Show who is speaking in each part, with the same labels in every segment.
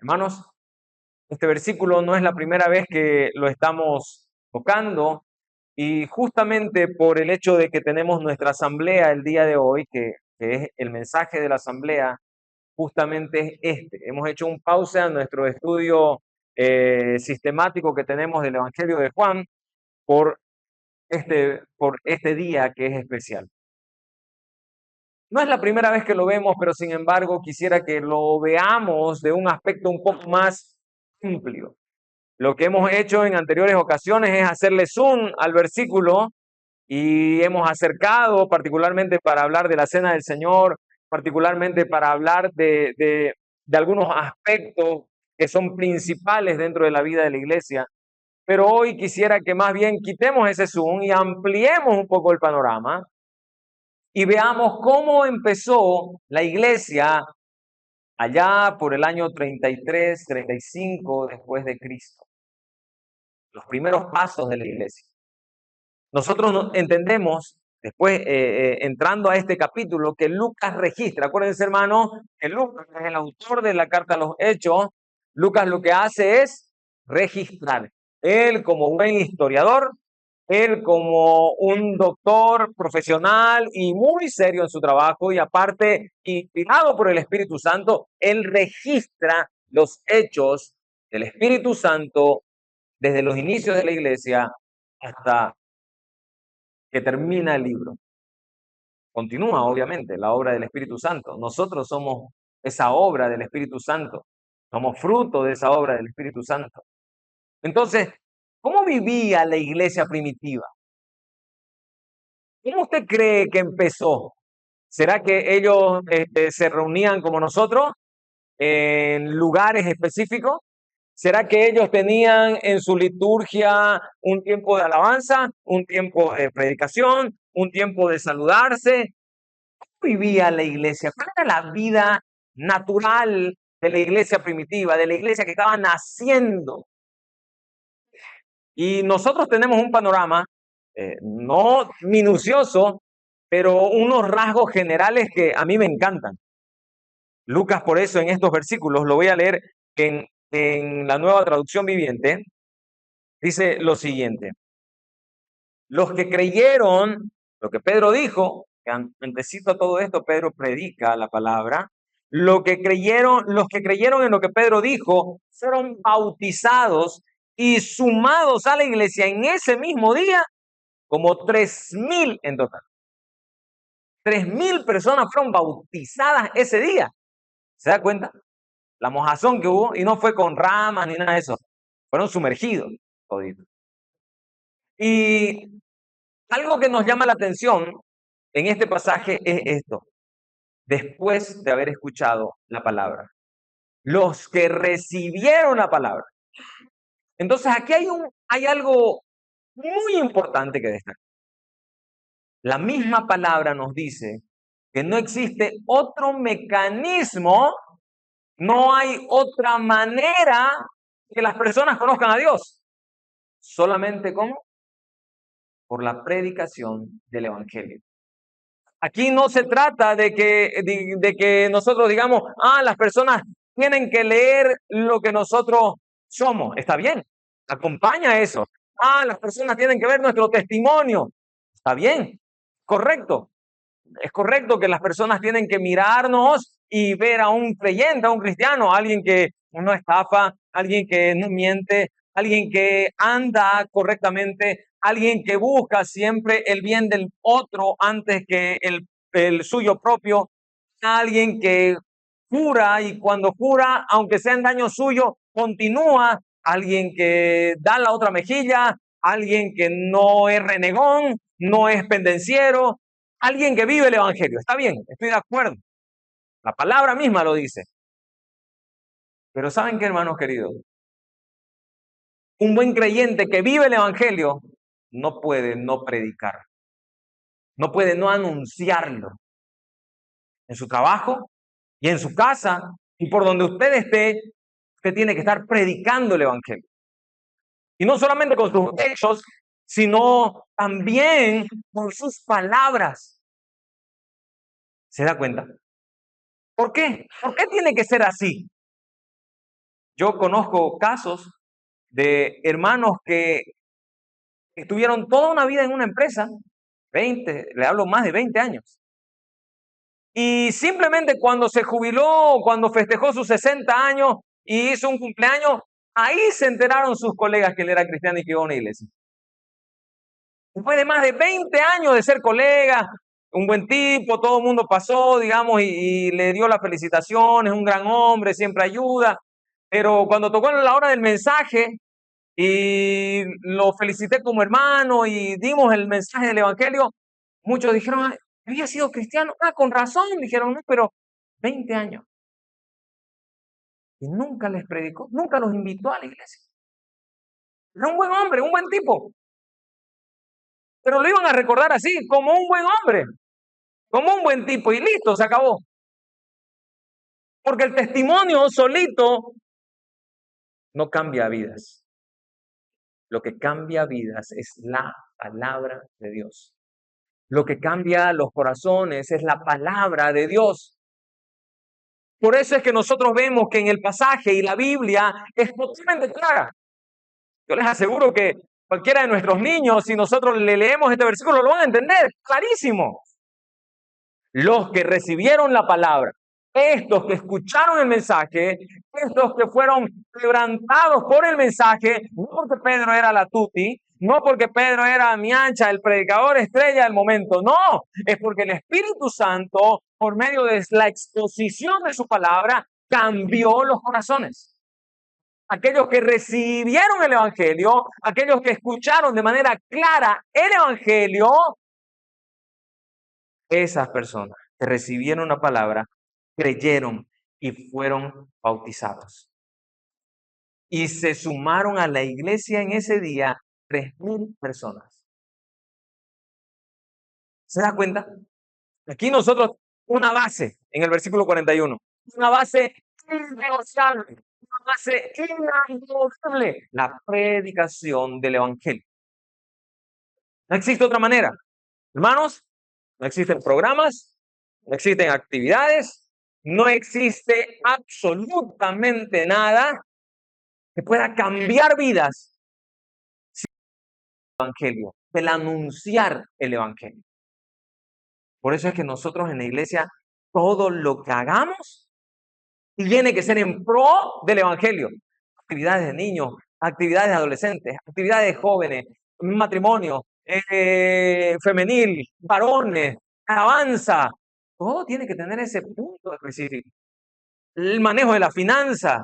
Speaker 1: Hermanos, este versículo no es la primera vez que lo estamos tocando y justamente por el hecho de que tenemos nuestra asamblea el día de hoy, que es el mensaje de la asamblea, justamente es este. Hemos hecho un pausa en nuestro estudio sistemático que tenemos del Evangelio de Juan por este día que es especial. No es la primera vez que lo vemos, pero sin embargo quisiera que lo veamos de un aspecto un poco más amplio. Lo que hemos hecho en anteriores ocasiones es hacerle zoom al versículo y hemos acercado particularmente para hablar de la cena del Señor, particularmente para hablar de algunos aspectos que son principales dentro de la vida de la iglesia. Pero hoy quisiera que más bien quitemos ese zoom y ampliemos un poco el panorama y veamos cómo empezó la iglesia allá por el año 33, 35 después de Cristo. Los primeros pasos de la iglesia. Nosotros entendemos, después entrando a este capítulo, que Lucas registra. Acuérdense, hermano, que Lucas es el autor de la carta a los Hechos. Lucas lo que hace es registrar. Él, como buen historiador, él como un doctor profesional y muy serio en su trabajo y aparte inspirado por el Espíritu Santo, él registra los hechos del Espíritu Santo desde los inicios de la iglesia hasta que termina el libro. Continúa, obviamente, la obra del Espíritu Santo. Nosotros somos esa obra del Espíritu Santo. Somos fruto de esa obra del Espíritu Santo. Entonces, ¿cómo vivía la iglesia primitiva? ¿Cómo usted cree que empezó? ¿Será que ellos se reunían como nosotros en lugares específicos? ¿Será que ellos tenían en su liturgia un tiempo de alabanza, un tiempo de predicación, un tiempo de saludarse? ¿Cómo vivía la iglesia? ¿Cuál era la vida natural de la iglesia primitiva, de la iglesia que estaba naciendo? Y nosotros tenemos un panorama, no minucioso, pero unos rasgos generales que a mí me encantan. Lucas, por eso, en estos versículos, lo voy a leer en la Nueva Traducción Viviente, dice lo siguiente: los que creyeron lo que Pedro dijo, que antecito a todo esto, Pedro predica la palabra, los que creyeron en lo que Pedro dijo, fueron bautizados y sumados a la iglesia en ese mismo día, como 3,000 en total. 3,000 personas fueron bautizadas ese día. ¿Se da cuenta? La mojazón que hubo, y no fue con ramas ni nada de eso, fueron sumergidos toditos. Y algo que nos llama la atención en este pasaje es esto: después de haber escuchado la palabra, los que recibieron la palabra. Entonces aquí hay algo muy importante que destacar. La misma palabra nos dice que no existe otro mecanismo, no hay otra manera que las personas conozcan a Dios. Solamente ¿cómo? Por la predicación del Evangelio. Aquí no se trata de que nosotros digamos, las personas tienen que leer lo que nosotros somos. Está bien, acompaña eso. Las personas tienen que ver nuestro testimonio. Está bien, correcto. Es correcto que las personas tienen que mirarnos y ver a un creyente, a un cristiano, a alguien que no estafa, alguien que no miente, alguien que anda correctamente, alguien que busca siempre el bien del otro antes que el suyo propio, alguien que jura y cuando jura, aunque sea en daño suyo, continúa, alguien que da la otra mejilla, alguien que no es renegón, no es pendenciero, alguien que vive el Evangelio. Está bien, estoy de acuerdo. La palabra misma lo dice. Pero ¿saben qué, hermanos queridos? Un buen creyente que vive el Evangelio no puede no predicar, no puede no anunciarlo en su trabajo y en su casa y por donde usted esté. Usted tiene que estar predicando el Evangelio. Y no solamente con sus hechos, sino también con sus palabras. ¿Se da cuenta? ¿Por qué? ¿Por qué tiene que ser así? Yo conozco casos de hermanos que estuvieron toda una vida en una empresa, 20, le hablo más de 20 años. Y simplemente cuando se jubiló, cuando festejó sus 60 años y hizo un cumpleaños, ahí se enteraron sus colegas que él era cristiano y que iba a una iglesia. Después de más de 20 años de ser colega, un buen tipo, todo el mundo pasó, digamos, y le dio las felicitaciones, un gran hombre, siempre ayuda. Pero cuando tocó la hora del mensaje y lo felicité como hermano y dimos el mensaje del evangelio, muchos dijeron, "Ah, había sido cristiano". Ah, con razón, dijeron, no, pero 20 años. Y nunca les predicó, nunca los invitó a la iglesia. Era un buen hombre, un buen tipo. Pero lo iban a recordar así, como un buen hombre, como un buen tipo, y listo, se acabó. Porque el testimonio solito no cambia vidas. Lo que cambia vidas es la palabra de Dios. Lo que cambia los corazones es la palabra de Dios. Por eso es que nosotros vemos que en el pasaje y la Biblia es totalmente clara. Yo les aseguro que cualquiera de nuestros niños, si nosotros le leemos este versículo, lo van a entender clarísimo. Los que recibieron la palabra, estos que escucharon el mensaje, estos que fueron quebrantados por el mensaje, no porque Pedro era la tuti, no porque Pedro era mi ancha, el predicador estrella del momento, no, es porque el Espíritu Santo, por medio de la exposición de su palabra, cambió los corazones. Aquellos que recibieron el Evangelio, aquellos que escucharon de manera clara el Evangelio, esas personas que recibieron la palabra, creyeron y fueron bautizados. Y se sumaron a la iglesia en ese día 3,000 personas. ¿Se da cuenta? Aquí nosotros, una base en el versículo 41, una base innegociable, una base inagotable, la predicación del Evangelio. No existe otra manera. Hermanos, no existen programas, no existen actividades, no existe absolutamente nada que pueda cambiar vidas sin el Evangelio, el anunciar el Evangelio. Por eso es que nosotros en la iglesia, todo lo que hagamos tiene que ser en pro del Evangelio. Actividades de niños, actividades de adolescentes, actividades de jóvenes, matrimonio, femenil, varones, alabanza. Todo tiene que tener ese punto específico. El manejo de la finanza,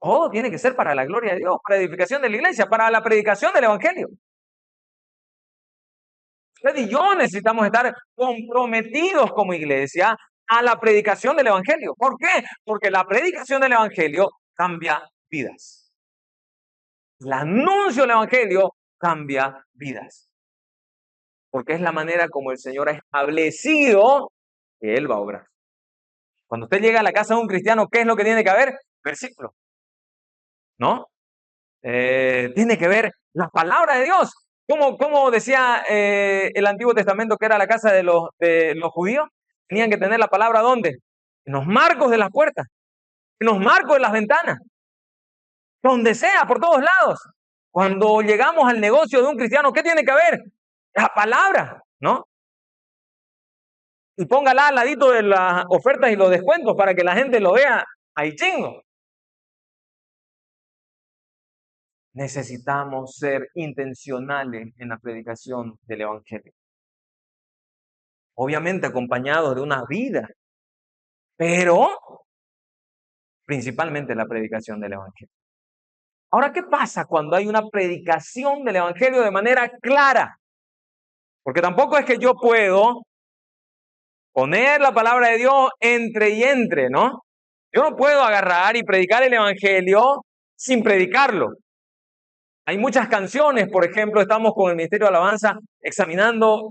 Speaker 1: todo tiene que ser para la gloria de Dios, para la edificación de la iglesia, para la predicación del Evangelio. Usted y yo necesitamos estar comprometidos como iglesia a la predicación del Evangelio. ¿Por qué? Porque la predicación del Evangelio cambia vidas. El anuncio del Evangelio cambia vidas. Porque es la manera como el Señor ha establecido que Él va a obrar. Cuando usted llega a la casa de un cristiano, ¿qué es lo que tiene que haber? Versículo, ¿no? Tiene que ver la palabra de Dios. ¿Cómo decía el Antiguo Testamento que era la casa de los judíos? Tenían que tener la palabra ¿dónde? En los marcos de las puertas, en los marcos de las ventanas, donde sea, por todos lados. Cuando llegamos al negocio de un cristiano, ¿qué tiene que haber? La palabra, ¿no? Y póngala al ladito de las ofertas y los descuentos para que la gente lo vea ahí chingo. Necesitamos ser intencionales en la predicación del Evangelio. Obviamente acompañados de una vida, pero principalmente la predicación del Evangelio. Ahora, ¿qué pasa cuando hay una predicación del Evangelio de manera clara? Porque tampoco es que yo puedo poner la palabra de Dios entre y entre, ¿no? Yo no puedo agarrar y predicar el Evangelio sin predicarlo. Hay muchas canciones, por ejemplo, estamos con el Ministerio de Alabanza examinando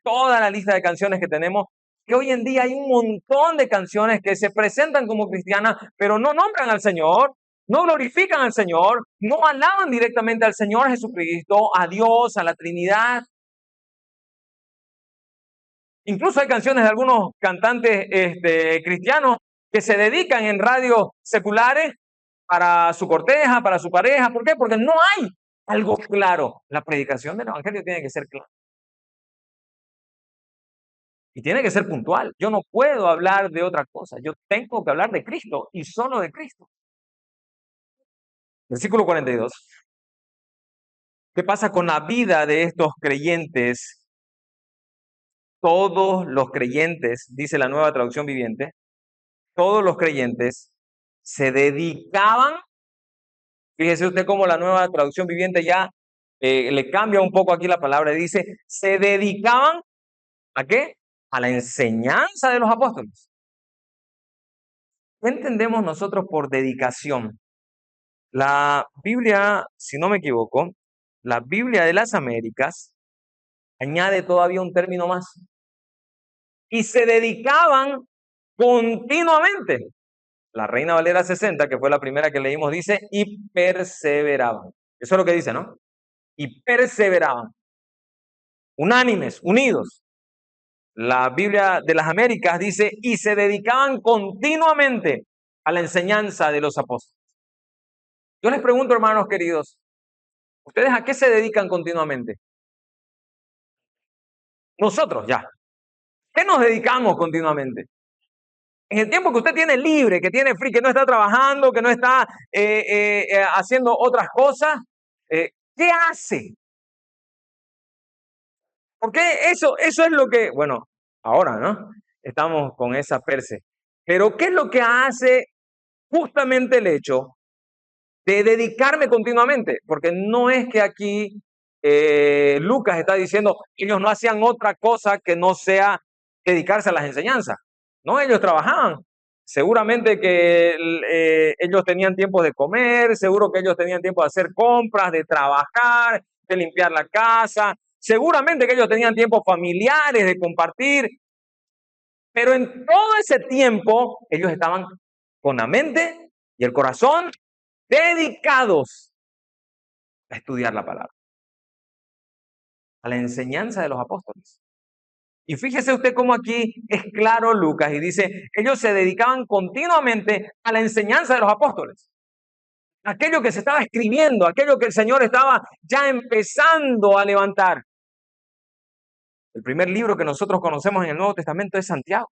Speaker 1: toda la lista de canciones que tenemos, que hoy en día hay un montón de canciones que se presentan como cristianas, pero no nombran al Señor, no glorifican al Señor, no alaban directamente al Señor Jesucristo, a Dios, a la Trinidad. Incluso hay canciones de algunos cantantes cristianos que se dedican en radios seculares para su corteja, para su pareja. ¿Por qué? Porque no hay algo claro. La predicación del evangelio tiene que ser clara. Y tiene que ser puntual. Yo no puedo hablar de otra cosa. Yo tengo que hablar de Cristo y solo de Cristo. Versículo 42. ¿Qué pasa con la vida de estos creyentes? Todos los creyentes, dice la Nueva Traducción Viviente, todos los creyentes se dedicaban. Fíjese usted cómo la Nueva Traducción Viviente ya le cambia un poco aquí la palabra. Dice, se dedicaban ¿a qué? A la enseñanza de los apóstoles. ¿Qué entendemos nosotros por dedicación? La Biblia, si no me equivoco, la Biblia de las Américas añade todavía un término más. Y se dedicaban continuamente. La Reina Valera 60, que fue la primera que leímos, dice, y perseveraban. Eso es lo que dice, ¿no? Y perseveraban. Unánimes, unidos. La Biblia de las Américas dice, y se dedicaban continuamente a la enseñanza de los apóstoles. Yo les pregunto, hermanos queridos, ¿ustedes a qué se dedican continuamente? Nosotros, ya. ¿Qué nos dedicamos continuamente? En el tiempo que usted tiene libre, que tiene free, que no está trabajando, que no está haciendo otras cosas, ¿qué hace? Porque eso es lo que, bueno, ahora, ¿no? Estamos con esa perse. Pero ¿qué es lo que hace justamente el hecho de dedicarme continuamente? Porque no es que aquí Lucas está diciendo que ellos no hacían otra cosa que no sea dedicarse a las enseñanzas. No, ellos trabajaban. Seguramente que ellos tenían tiempo de comer, seguro que ellos tenían tiempo de hacer compras, de trabajar, de limpiar la casa. Seguramente que ellos tenían tiempos familiares de compartir, pero en todo ese tiempo ellos estaban con la mente y el corazón dedicados a estudiar la palabra, a la enseñanza de los apóstoles. Y fíjese usted cómo aquí es claro Lucas y dice, ellos se dedicaban continuamente a la enseñanza de los apóstoles. Aquello que se estaba escribiendo, aquello que el Señor estaba ya empezando a levantar. El primer libro que nosotros conocemos en el Nuevo Testamento es Santiago.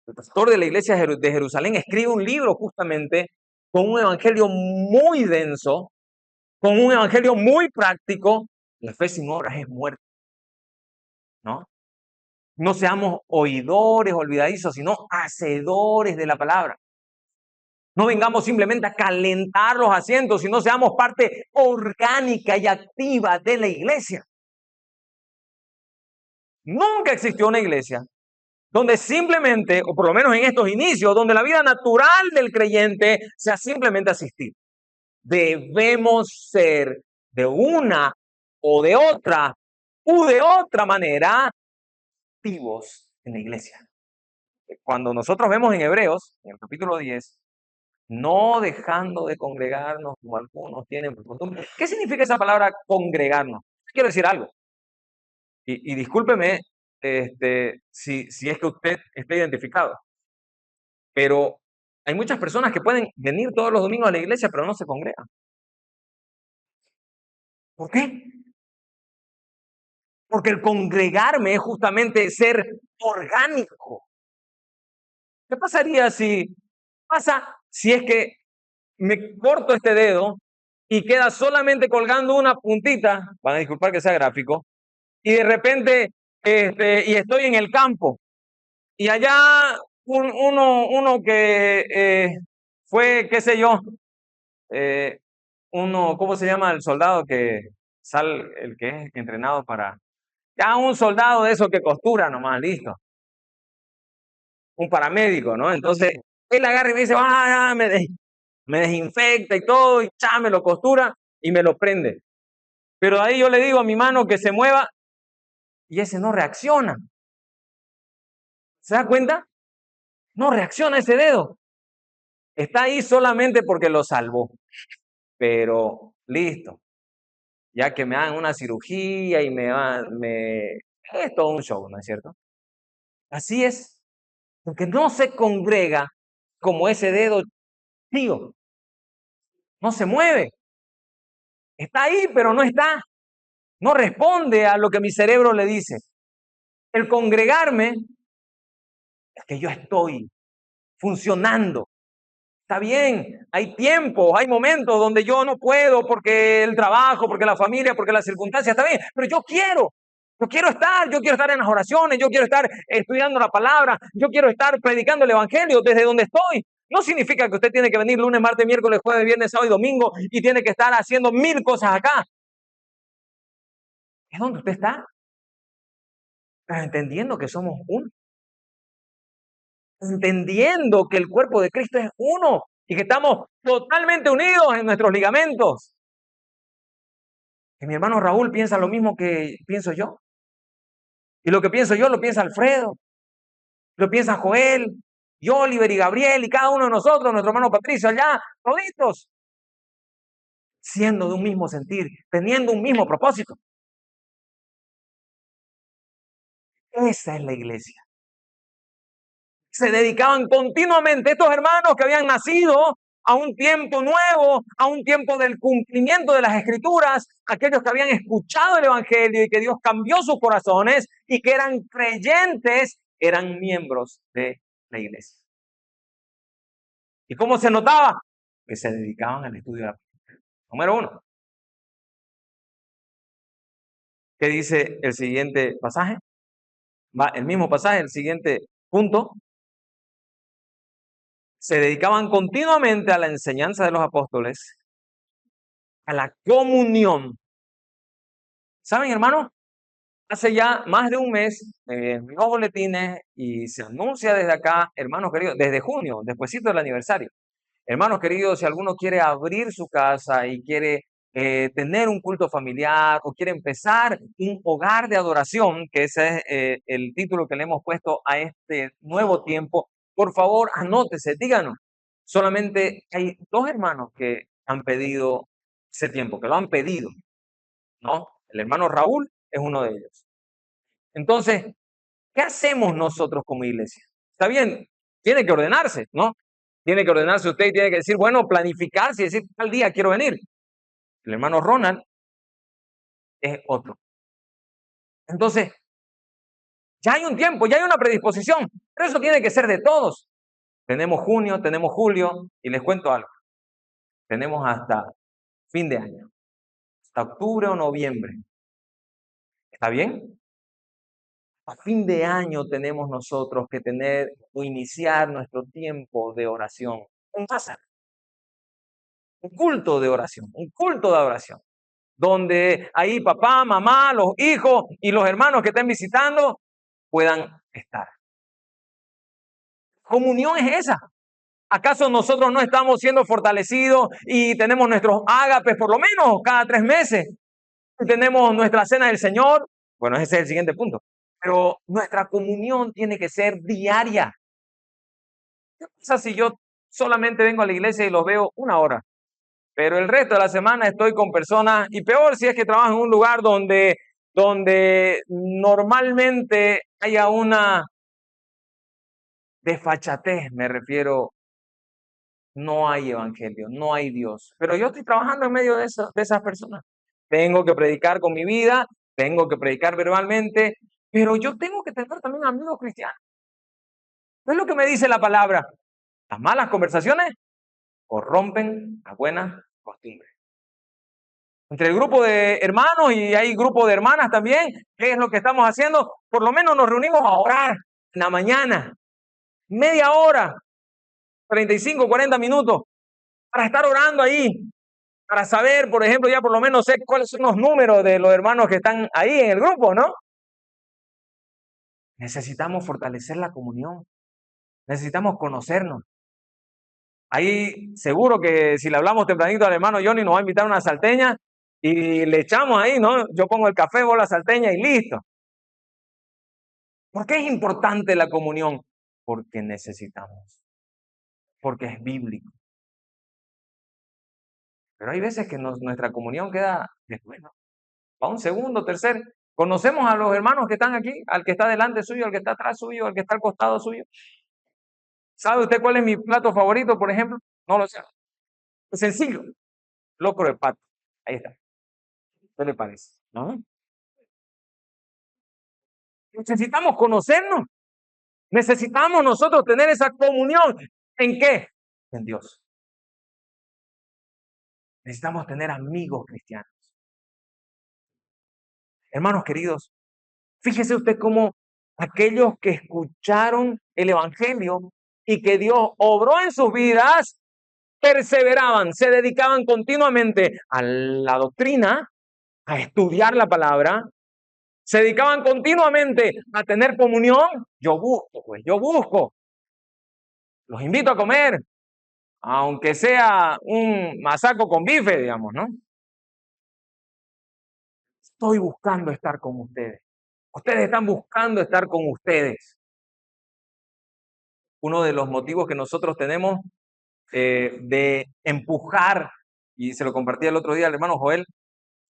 Speaker 1: El pastor de la iglesia de Jerusalén escribe un libro justamente con un evangelio muy denso, con un evangelio muy práctico. La fe sin obras es muerte, ¿no? No seamos oidores olvidadizos, sino hacedores de la palabra. No vengamos simplemente a calentar los asientos, sino seamos parte orgánica y activa de la iglesia. Nunca existió una iglesia donde simplemente, o por lo menos en estos inicios, donde la vida natural del creyente sea simplemente asistir. Debemos ser de una o de otra manera activos en la iglesia. Cuando nosotros vemos en Hebreos, en el capítulo 10, no dejando de congregarnos como algunos tienen por costumbre. ¿Qué significa esa palabra congregarnos? Quiero decir algo. Y discúlpeme si es que usted está identificado, pero hay muchas personas que pueden venir todos los domingos a la iglesia, pero no se congregan. ¿Por qué? Porque el congregarme es justamente ser orgánico. ¿Qué pasaría si es que me corto este dedo y queda solamente colgando una puntita? Van a disculpar que sea gráfico. Y de repente, y estoy en el campo. Y allá uno que fue, qué sé yo, ¿cómo se llama el soldado que sale, el que es entrenado para, ya un soldado de esos que costura nomás, listo, un paramédico, ¿no? Entonces, él agarra y me dice, me desinfecta y todo, y ya me lo costura y me lo prende. Pero ahí yo le digo a mi mano que se mueva y ese no reacciona. ¿Se da cuenta? No reacciona ese dedo. Está ahí solamente porque lo salvó. Pero listo. Ya que me hagan una cirugía y es todo un show, ¿no es cierto? Así es. Porque no se congrega como ese dedo Tío, no se mueve. Está ahí, pero no está. No responde a lo que mi cerebro le dice. El congregarme es que yo estoy funcionando. Está bien, hay tiempos, hay momentos donde yo no puedo porque el trabajo, porque la familia, porque las circunstancias, está bien, pero yo quiero estar en las oraciones, yo quiero estar estudiando la palabra, yo quiero estar predicando el evangelio desde donde estoy. No significa que usted tiene que venir lunes, martes, miércoles, jueves, viernes, sábado y domingo y tiene que estar haciendo 1000 cosas acá. Es donde usted está, pero entendiendo que somos uno, entendiendo que el cuerpo de Cristo es uno y que estamos totalmente unidos en nuestros ligamentos. Que mi hermano Raúl piensa lo mismo que pienso yo. Y lo que pienso yo lo piensa Alfredo, lo piensa Joel, y Oliver y Gabriel y cada uno de nosotros, nuestro hermano Patricio allá, toditos, siendo de un mismo sentir, teniendo un mismo propósito. Esa es la iglesia. Se dedicaban continuamente estos hermanos que habían nacido a un tiempo nuevo, a un tiempo del cumplimiento de las escrituras, aquellos que habían escuchado el evangelio y que Dios cambió sus corazones y que eran creyentes, eran miembros de la iglesia. ¿Y cómo se notaba? Que se dedicaban al estudio de la palabra. Número 1. ¿Qué dice el siguiente pasaje? Va el mismo pasaje, el siguiente punto. Se dedicaban continuamente a la enseñanza de los apóstoles, a la comunión. ¿Saben, hermanos? Hace ya más de un mes, en los boletines, y se anuncia desde acá, hermanos queridos, desde junio, despuesito del aniversario. Hermanos queridos, si alguno quiere abrir su casa y quiere tener un culto familiar o quiere empezar un hogar de adoración, que ese es el título que le hemos puesto a este nuevo tiempo, por favor, anótese, díganos. Solamente hay 2 hermanos que han pedido ese tiempo, que lo han pedido, ¿no? El hermano Raúl es uno de ellos. Entonces, ¿qué hacemos nosotros como iglesia? Está bien, tiene que ordenarse, ¿no? Tiene que ordenarse usted y tiene que decir, bueno, planificarse y decir, tal día quiero venir. El hermano Ronald es otro. Entonces, ya hay un tiempo, ya hay una predisposición, pero eso tiene que ser de todos. Tenemos junio, tenemos julio, y les cuento algo. Tenemos hasta fin de año, hasta octubre o noviembre. ¿Está bien? A fin de año tenemos nosotros que tener o iniciar nuestro tiempo de oración en casa. Un culto de oración, un culto de adoración, donde ahí papá, mamá, los hijos y los hermanos que estén visitando puedan estar. Comunión es esa. ¿Acaso nosotros no estamos siendo fortalecidos y tenemos nuestros ágapes por lo menos cada 3 meses? Y tenemos nuestra cena del Señor. Bueno, ese es el siguiente punto. Pero nuestra comunión tiene que ser diaria. ¿Qué pasa si yo solamente vengo a la iglesia y los veo 1 hora? Pero el resto de la semana estoy con personas, y peor si es que trabajo en un lugar donde normalmente haya una desfachatez, me refiero, no hay evangelio, no hay Dios. Pero yo estoy trabajando en medio de esas personas. Tengo que predicar con mi vida, tengo que predicar verbalmente, pero yo tengo que tener también amigos cristianos. ¿No es lo que me dice la palabra? Las malas conversaciones corrompen las buenas costumbres. Entre el grupo de hermanos y hay grupo de hermanas también, ¿qué es lo que estamos haciendo? Por lo menos nos reunimos a orar en la mañana, media hora, 35, 40 minutos, para estar orando ahí, para saber, por ejemplo, ya por lo menos sé cuáles son los números de los hermanos que están ahí en el grupo, ¿no? Necesitamos fortalecer la comunión, necesitamos conocernos. Ahí seguro que si le hablamos tempranito al hermano Johnny nos va a invitar a una salteña y le echamos ahí, ¿no? Yo pongo el café, vos la salteña y listo. ¿Por qué es importante la comunión? Porque necesitamos, porque es bíblico. Pero hay veces que nuestra comunión queda después, ¿no? Va un segundo, tercer. Conocemos a los hermanos que están aquí, al que está delante suyo, al que está atrás suyo, al que está al costado suyo. ¿Sabe usted cuál es mi plato favorito, por ejemplo? No lo sé. Es sencillo. Locro de pato. Ahí está. ¿Qué le parece? ¿No? Necesitamos conocernos. Necesitamos nosotros tener esa comunión. ¿En qué? En Dios. Necesitamos tener amigos cristianos. Hermanos queridos, fíjese usted cómo aquellos que escucharon el Evangelio y que Dios obró en sus vidas, perseveraban, se dedicaban continuamente a la doctrina, a estudiar la palabra, se dedicaban continuamente a tener comunión. Yo busco, los invito a comer, aunque sea un masaco con bife, digamos, ¿no? Estoy buscando estar con ustedes. Ustedes están buscando estar con ustedes. Uno de los motivos que nosotros tenemos de empujar, y se lo compartí el otro día al hermano Joel,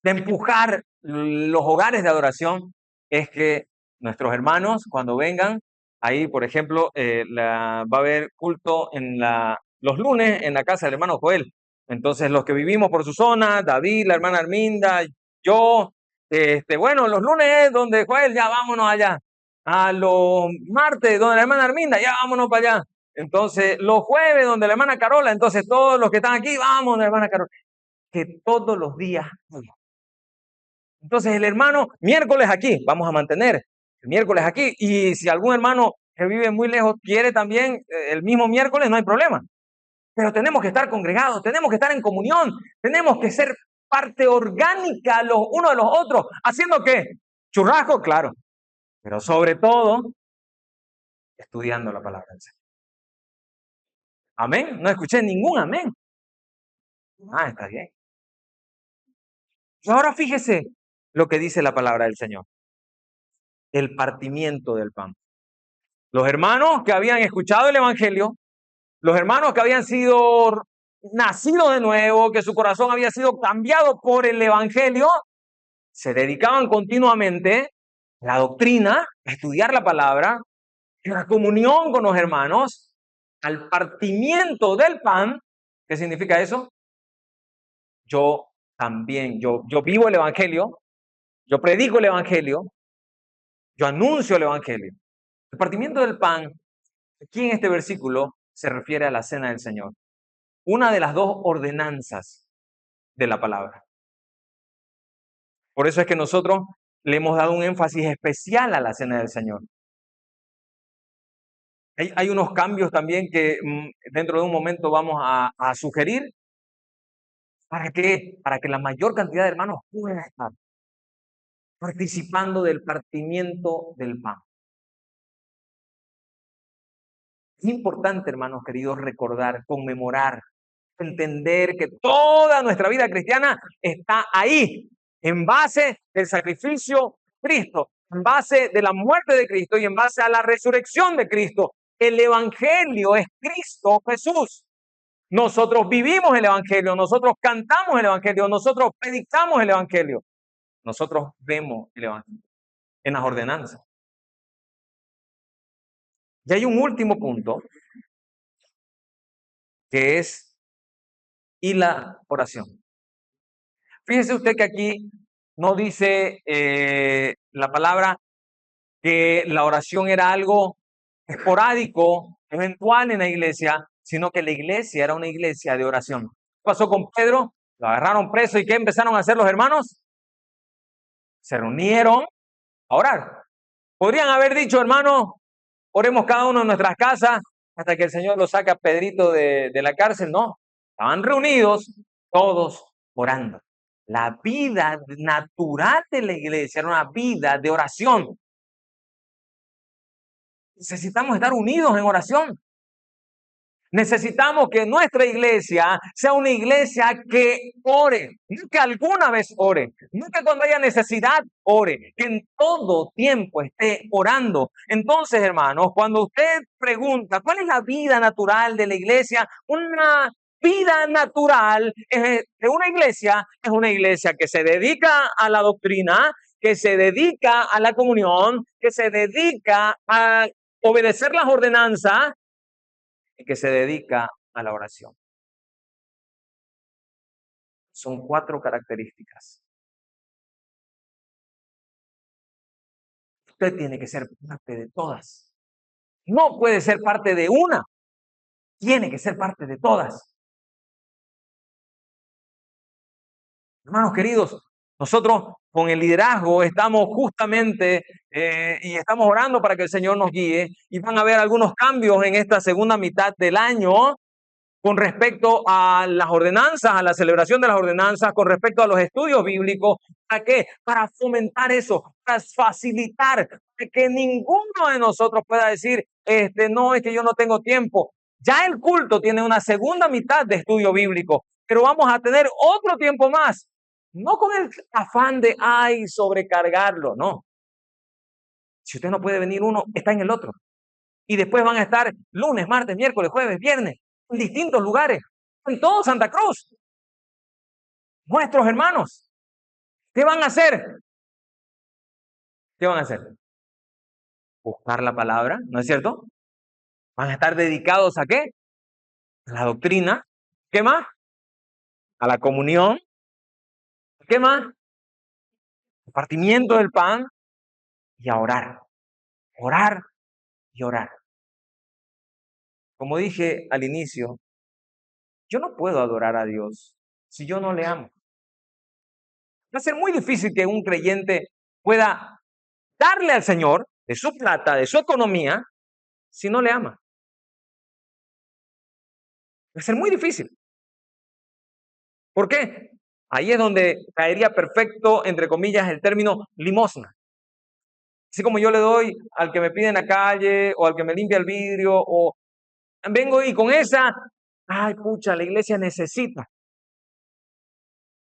Speaker 1: de empujar los hogares de adoración, es que nuestros hermanos, cuando vengan, ahí, por ejemplo, va a haber culto los lunes en la casa del hermano Joel. Entonces, los que vivimos por su zona, David, la hermana Arminda, yo, bueno, los lunes es donde Joel, ya vámonos allá. A los martes, donde la hermana Arminda, ya vámonos para allá. Entonces, los jueves, donde la hermana Carola, entonces todos los que están aquí, vamos, la hermana Carola. Que todos los días. Entonces, el hermano, miércoles aquí, vamos a mantener el miércoles aquí. Y si algún hermano que vive muy lejos quiere también el mismo miércoles, no hay problema. Pero tenemos que estar congregados, tenemos que estar en comunión, tenemos que ser parte orgánica los unos de los otros. ¿Haciendo qué? Churrasco, claro. Pero sobre todo, estudiando la palabra del Señor. Amén. No escuché ningún amén. Ah, está bien. Y ahora fíjese lo que dice la palabra del Señor. El partimiento del pan. Los hermanos que habían escuchado el Evangelio, los hermanos que habían sido nacidos de nuevo, que su corazón había sido cambiado por el Evangelio, se dedicaban continuamente a la doctrina, a estudiar la palabra, a la comunión con los hermanos, al partimiento del pan. ¿Qué significa eso? Yo también, yo vivo el Evangelio, yo predico el Evangelio, yo anuncio el Evangelio. El partimiento del pan, aquí en este versículo, se refiere a la cena del Señor. Una de las dos ordenanzas de la palabra. Por eso es que nosotros le hemos dado un énfasis especial a la cena del Señor. Hay unos cambios también que dentro de un momento vamos a sugerir. ¿Para qué? Para que la mayor cantidad de hermanos pueda estar participando del partimiento del pan. Es importante, hermanos queridos, recordar, conmemorar, entender que toda nuestra vida cristiana está ahí, en base del sacrificio de Cristo, en base de la muerte de Cristo y en base a la resurrección de Cristo. El Evangelio es Cristo Jesús. Nosotros vivimos el Evangelio, nosotros cantamos el Evangelio, nosotros predicamos el Evangelio, nosotros vemos el Evangelio en las ordenanzas. Y hay un último punto, que es y la oración. Fíjese usted que aquí no dice la palabra que la oración era algo esporádico, eventual en la iglesia, sino que la iglesia era una iglesia de oración. ¿Qué pasó con Pedro? Lo agarraron preso y ¿qué empezaron a hacer los hermanos? Se reunieron a orar. Podrían haber dicho, hermanos, oremos cada uno en nuestras casas hasta que el Señor lo saque a Pedrito de la cárcel. No, estaban reunidos todos orando. La vida natural de la iglesia era una vida de oración. Necesitamos estar unidos en oración. Necesitamos que nuestra iglesia sea una iglesia que ore, no que alguna vez ore, no que cuando haya necesidad ore, que en todo tiempo esté orando. Entonces, hermanos, cuando usted pregunta, ¿cuál es la vida natural de la iglesia? Una vida natural de una iglesia es una iglesia que se dedica a la doctrina, que se dedica a la comunión, que se dedica a obedecer las ordenanzas y que se dedica a la oración. Son 4 características. Usted tiene que ser parte de todas. No puede ser parte de una. Tiene que ser parte de todas. Hermanos queridos, nosotros con el liderazgo estamos justamente y estamos orando para que el Señor nos guíe, y van a haber algunos cambios en esta segunda mitad del año con respecto a las ordenanzas, a la celebración de las ordenanzas, con respecto a los estudios bíblicos. ¿Para qué? Para fomentar eso, para facilitar que ninguno de nosotros pueda decir, no, es que yo no tengo tiempo. Ya el culto tiene una segunda mitad de estudio bíblico, pero vamos a tener otro tiempo más. No con el afán de, sobrecargarlo, no. Si usted no puede venir uno, está en el otro. Y después van a estar lunes, martes, miércoles, jueves, viernes, en distintos lugares, en todo Santa Cruz. Nuestros hermanos, ¿qué van a hacer? ¿Qué van a hacer? Buscar la palabra, ¿no es cierto? Van a estar dedicados ¿a qué? A la doctrina. ¿Qué más? A la comunión. ¿Qué más? El partimiento del pan y a orar. Orar y orar. Como dije al inicio, yo no puedo adorar a Dios si yo no le amo. Va a ser muy difícil que un creyente pueda darle al Señor de su plata, de su economía, si no le ama. Va a ser muy difícil. ¿Por qué? Ahí es donde caería perfecto, entre comillas, el término limosna. Así como yo le doy al que me pide en la calle o al que me limpia el vidrio, o vengo y con esa, pucha, la iglesia necesita.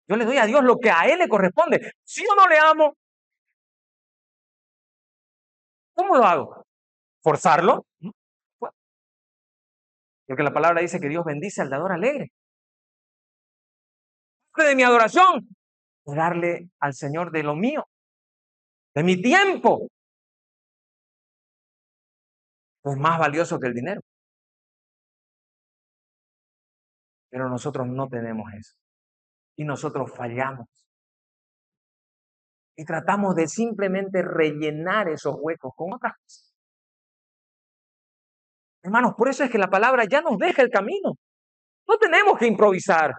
Speaker 1: Yo le doy a Dios lo que a Él le corresponde. Si yo no le amo, ¿cómo lo hago? ¿Forzarlo? ¿No? Porque la palabra dice que Dios bendice al dador alegre. De mi adoración, darle al Señor de lo mío, de mi tiempo. Es más valioso que el dinero. Pero nosotros no tenemos eso. Y nosotros fallamos. Y tratamos de simplemente rellenar esos huecos con otras cosas. Hermanos, por eso es que la palabra ya nos deja el camino. No tenemos que improvisar.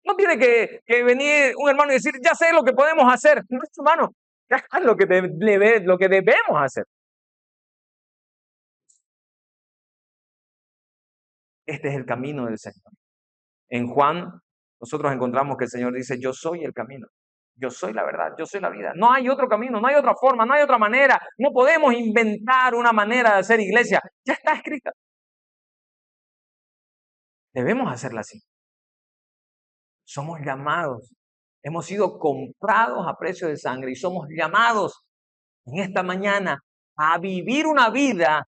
Speaker 1: No tiene que venir un hermano y decir, ya sé lo que podemos hacer. No, hermano, ya es lo que debemos hacer. Este es el camino del Señor. En Juan, nosotros encontramos que el Señor dice, yo soy el camino. Yo soy la verdad, yo soy la vida. No hay otro camino, no hay otra forma, no hay otra manera. No podemos inventar una manera de hacer iglesia. Ya está escrita. Debemos hacerla así. Somos llamados. Hemos sido comprados a precio de sangre y somos llamados en esta mañana a vivir una vida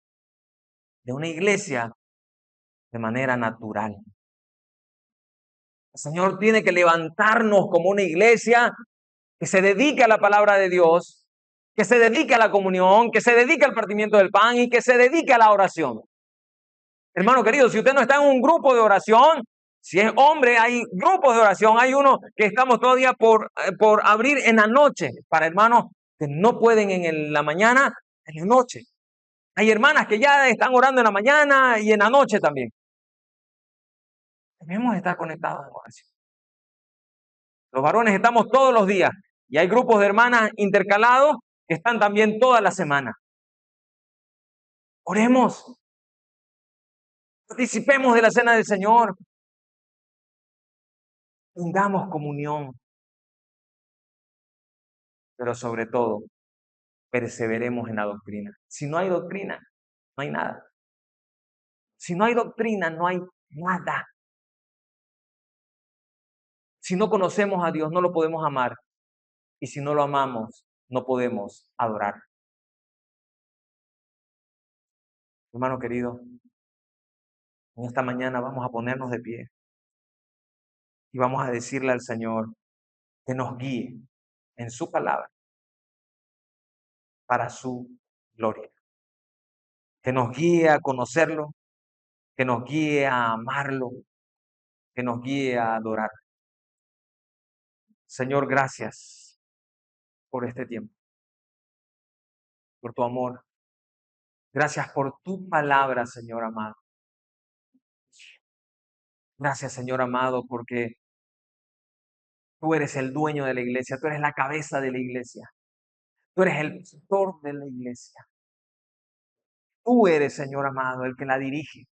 Speaker 1: de una iglesia de manera natural. El Señor tiene que levantarnos como una iglesia que se dedique a la palabra de Dios, que se dedique a la comunión, que se dedique al partimiento del pan y que se dedique a la oración. Hermano querido, si usted no está en un grupo de oración, si es hombre, hay grupos de oración. Hay uno que estamos todavía por abrir en la noche para hermanos que no pueden la mañana, en la noche. Hay hermanas que ya están orando en la mañana y en la noche también. Debemos estar conectados en oración. Los varones estamos todos los días y hay grupos de hermanas intercalados que están también toda la semana. Oremos. Participemos de la cena del Señor. Tengamos comunión. Pero sobre todo, perseveremos en la doctrina. Si no hay doctrina, no hay nada. Si no hay doctrina, no hay nada. Si no conocemos a Dios, no lo podemos amar. Y si no lo amamos, no podemos adorar. Hermano querido, en esta mañana vamos a ponernos de pie y vamos a decirle al Señor que nos guíe en su palabra para su gloria. Que nos guíe a conocerlo, que nos guíe a amarlo, que nos guíe a adorar. Señor, gracias por este tiempo, por tu amor. Gracias por tu palabra, Señor amado. Gracias, Señor amado, porque tú eres el dueño de la iglesia, tú eres la cabeza de la iglesia, tú eres el pastor de la iglesia. Tú eres, Señor amado, el que la dirige.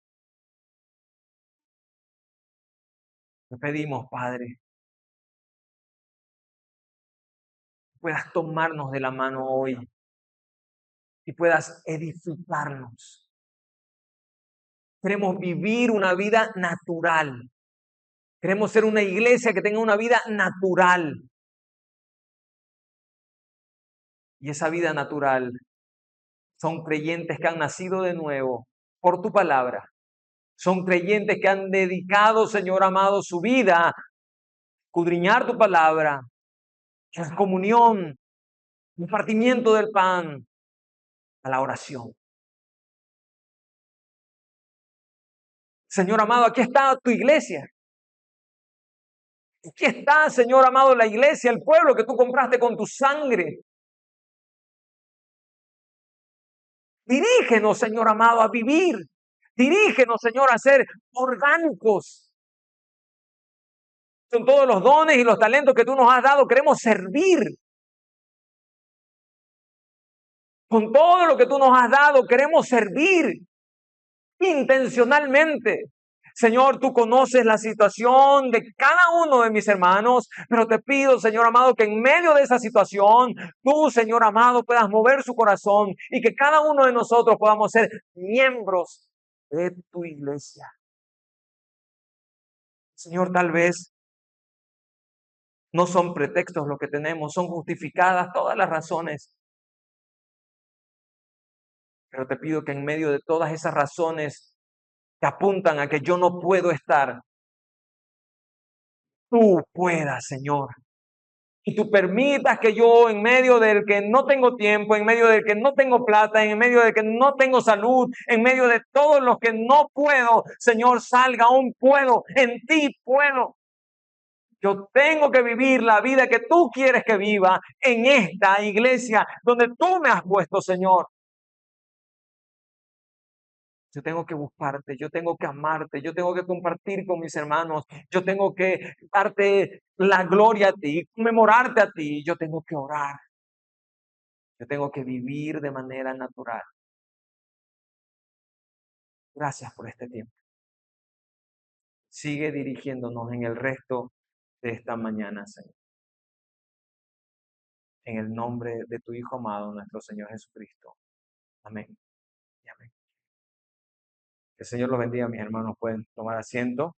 Speaker 1: Te pedimos, Padre, puedas tomarnos de la mano hoy y puedas edificarnos. Queremos vivir una vida natural. Queremos ser una iglesia que tenga una vida natural. Y esa vida natural son creyentes que han nacido de nuevo por tu palabra. Son creyentes que han dedicado, Señor amado, su vida a escudriñar tu palabra, a la comunión, al partimiento del pan, a la oración. Señor amado, aquí está tu iglesia. Aquí está, Señor amado, la iglesia, el pueblo que tú compraste con tu sangre. Dirígenos, Señor amado, a vivir. Dirígenos, Señor, a ser orgánicos. Son todos los dones y los talentos que tú nos has dado. Queremos servir. Con todo lo que tú nos has dado, queremos servir intencionalmente. Señor, tú conoces la situación de cada uno de mis hermanos, pero te pido, Señor amado, que en medio de esa situación, tú, Señor amado, puedas mover su corazón y que cada uno de nosotros podamos ser miembros de tu iglesia. Señor, tal vez no son pretextos lo que tenemos, son justificadas todas las razones. Pero te pido que en medio de todas esas razones que apuntan a que yo no puedo estar, tú puedas, Señor. Y tú permitas que yo, en medio del que no tengo tiempo, en medio del que no tengo plata, en medio del que no tengo salud, en medio de todos los que no puedo, Señor, salga, aún puedo, en ti puedo. Yo tengo que vivir la vida que tú quieres que viva en esta iglesia donde tú me has puesto, Señor. Yo tengo que buscarte, yo tengo que amarte, yo tengo que compartir con mis hermanos, yo tengo que darte la gloria a ti, conmemorarte a ti, yo tengo que orar, yo tengo que vivir de manera natural. Gracias por este tiempo. Sigue dirigiéndonos en el resto de esta mañana, Señor. En el nombre de tu Hijo amado, nuestro Señor Jesucristo. Amén. Y amén. Que el Señor los bendiga, mis hermanos. Pueden tomar asiento.